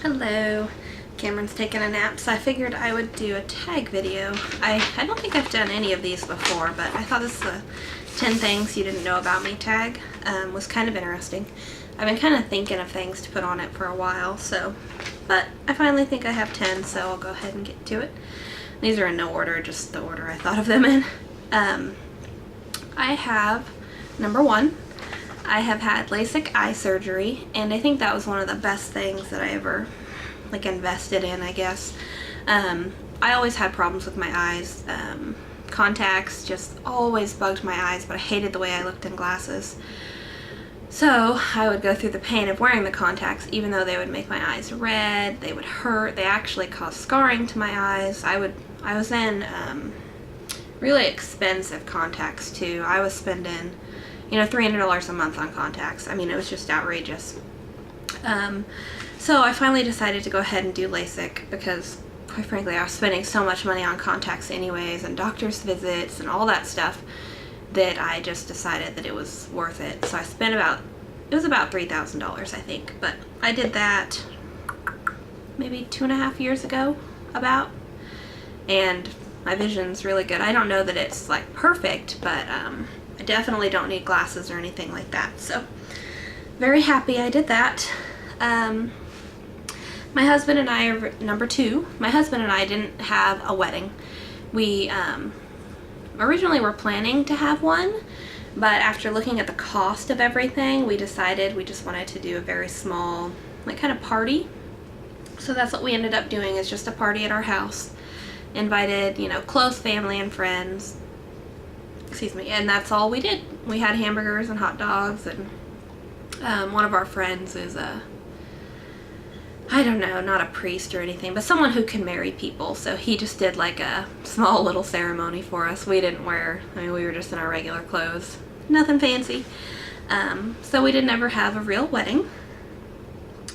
Hello. Cameron's taking a nap, so I figured I would do a tag video. I don't think I've done any of these before, but I thought this 10 things you didn't know about me tag was kind of interesting. I've been kind of thinking of things to put on it for a while, but I finally think I have 10, so I'll go ahead and get to it. These are in no order, just the order I thought of them in. I have number 1. I have had LASIK eye surgery, and I think that was one of the best things that I ever invested in, I guess. I always had problems with my eyes. Contacts just always bugged my eyes, but I hated the way I looked in glasses. So I would go through the pain of wearing the contacts, even though they would make my eyes red, they would hurt, they actually caused scarring to my eyes. I was in really expensive contacts too. I was spending $300 a month on contacts. I mean, it was just outrageous. So I finally decided to go ahead and do LASIK because, quite frankly, I was spending so much money on contacts anyways, and doctor's visits and all that stuff, that I just decided that it was worth it. So I spent about $3,000, I think. But I did that maybe 2.5 years ago, about. And my vision's really good. I don't know that it's perfect, but I definitely don't need glasses or anything like that. So very happy I did that. My husband and I are number 2. My husband and I didn't have a wedding. We originally were planning to have one, but after looking at the cost of everything, we decided we just wanted to do a very small kind of party. So that's what we ended up doing, is just a party at our house. Invited, close family and friends. Excuse me, and that's all we did. We had hamburgers and hot dogs, and one of our friends is I don't know, not a priest or anything, but someone who can marry people. So he just did a small little ceremony for us. We didn't we were just in our regular clothes. Nothing fancy. So we didn't ever have a real wedding.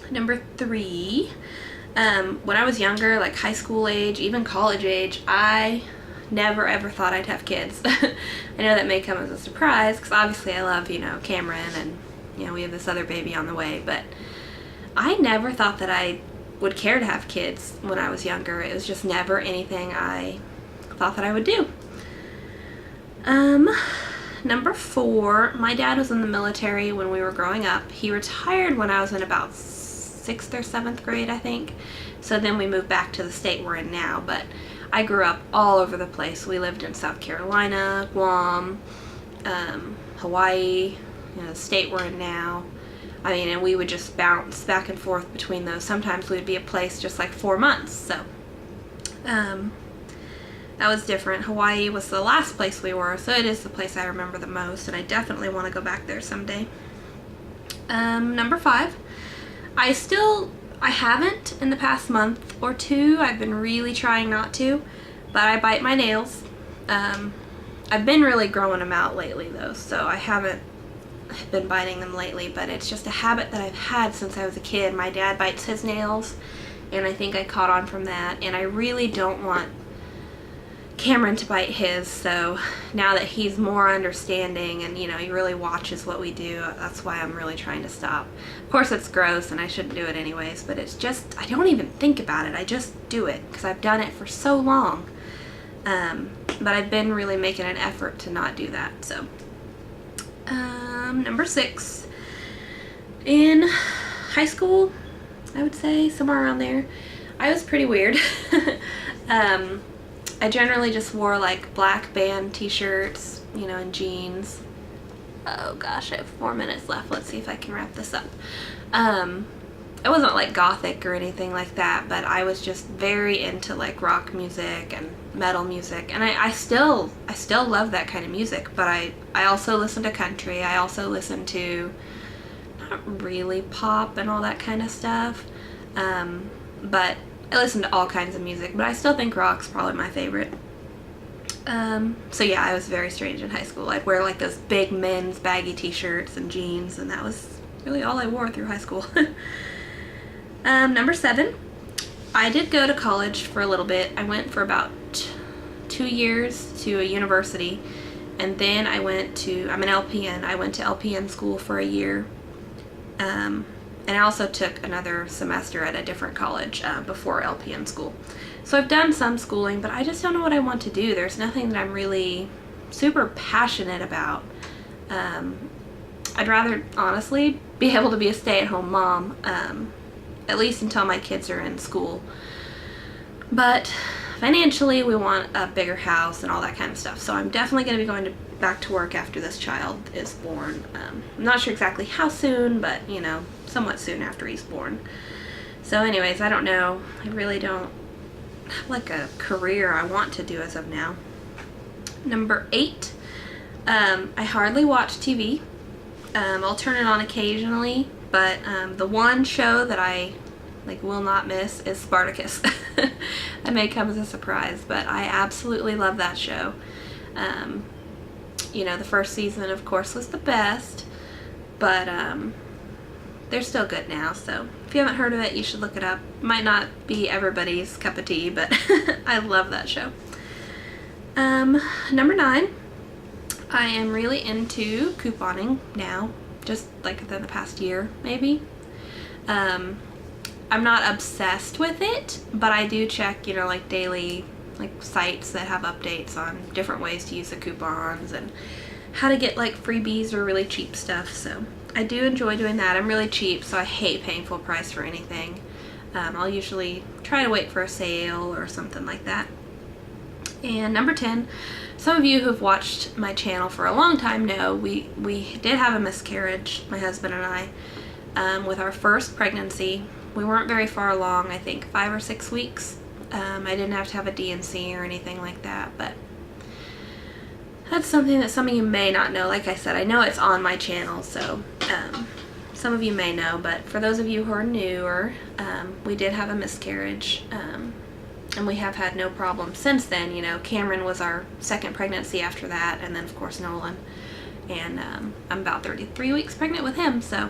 Number 3, when I was younger, high school age, even college age, I never ever thought I'd have kids. I know that may come as a surprise, because obviously I love, Cameron, and, we have this other baby on the way, but I never thought that I would care to have kids when I was younger. It was just never anything I thought that I would do. Number 4, my dad was in the military when we were growing up. He retired when I was in about 6th or 7th grade, I think. So then we moved back to the state we're in now, but I grew up all over the place. We lived in South Carolina, Guam, Hawaii, the state we're in now. I mean, and we would just bounce back and forth between those. Sometimes we'd be a place just 4 months. So that was different. Hawaii was the last place we were, so it is the place I remember the most, and I definitely want to go back there someday. Number 5, I haven't in the past month or 2. I've been really trying not to, but I bite my nails. I've been really growing them out lately though, so I haven't been biting them lately, but it's just a habit that I've had since I was a kid. My dad bites his nails, and I think I caught on from that, and I really don't want Cameron to bite his, so now that he's more understanding and he really watches what we do, that's why I'm really trying to stop. Of course it's gross and I shouldn't do it anyways, but it's just, I don't even think about it. I just do it because I've done it for so long. But I've been really making an effort to not do that. So number 6, in high school, I would say somewhere around there, I was pretty weird. I generally just wore black band t-shirts, and jeans. Oh gosh, I have 4 minutes left. Let's see if I can wrap this up. I wasn't gothic or anything like that, but I was just very into rock music and metal music, and I still love that kind of music, but I also listen to country. I also listen to not really pop and all that kind of stuff, but I listen to all kinds of music, but I still think rock's probably my favorite. So yeah, I was very strange in high school. I'd wear those big men's baggy t-shirts and jeans, and that was really all I wore through high school. Number 7, I did go to college for a little bit. I went for about 2 years to a university, and then I'm an LPN. I went to LPN school for a year. And I also took another semester at a different college before LPN school. So I've done some schooling, but I just don't know what I want to do. There's nothing that I'm really super passionate about. I'd rather, honestly, be able to be a stay-at-home mom, at least until my kids are in school. But financially, we want a bigger house and all that kind of stuff. So I'm definitely going to be going back to work after this child is born. I'm not sure exactly how soon, but, somewhat soon after he's born. So anyways, I don't know. I really don't have like a career I want to do as of now. Number 8, I hardly watch TV. I'll turn it on occasionally, but the one show that I will not miss is Spartacus. That may come as a surprise, but I absolutely love that show. The first season, of course, was the best, but they're still good now, so if you haven't heard of it, you should look it up. Might not be everybody's cup of tea, but I love that show. Number 9, I am really into couponing now, just like within the past year, maybe. I'm not obsessed with it, but I do check, daily, sites that have updates on different ways to use the coupons and how to get, freebies or really cheap stuff, so I do enjoy doing that. I'm really cheap, so I hate paying full price for anything. I'll usually try to wait for a sale or something like that. And number 10, some of you who've watched my channel for a long time know we did have a miscarriage, my husband and I, with our first pregnancy. We weren't very far along, I think 5 or 6 weeks. I didn't have to have a D&C or anything like that, but that's something that some of you may not know. Like I said, I know it's on my channel, so some of you may know, but for those of you who are newer, we did have a miscarriage, and we have had no problem since then. Cameron was our second pregnancy after that, and then of course Nolan, and I'm about 33 weeks pregnant with him, so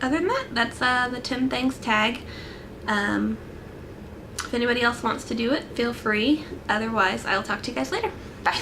other than that, that's the 10 things tag. If anybody else wants to do it, feel free. Otherwise, I'll talk to you guys later. Bye.